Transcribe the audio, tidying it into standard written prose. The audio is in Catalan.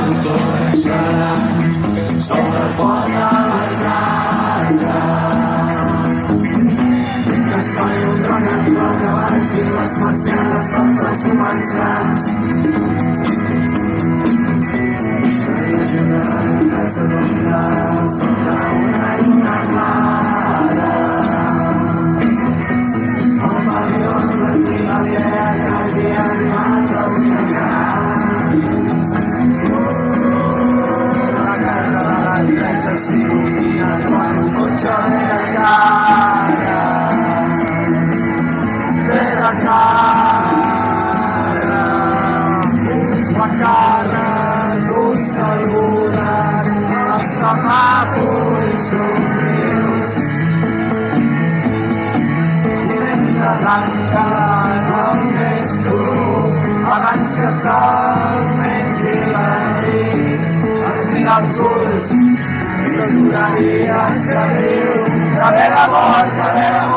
motor accelerat sobre el pont de l'Arcada. Que soni un tron en blau que vagin les marcianes contra els comensals. Imagina-se d'onda sota una lluna clara. El pavelló d'antiga idea que hagi arribat al final. La carta de l'entresa s'il·lumina quan un cotxe ve de cara. Ve de cara. És la cara d'un saluden els semàfors somrius. I mentre tanquen el més dur abans que se'l mengi l'enrís, et mira els ulls i juraries que viu. Que ve la mort, que ve la mort.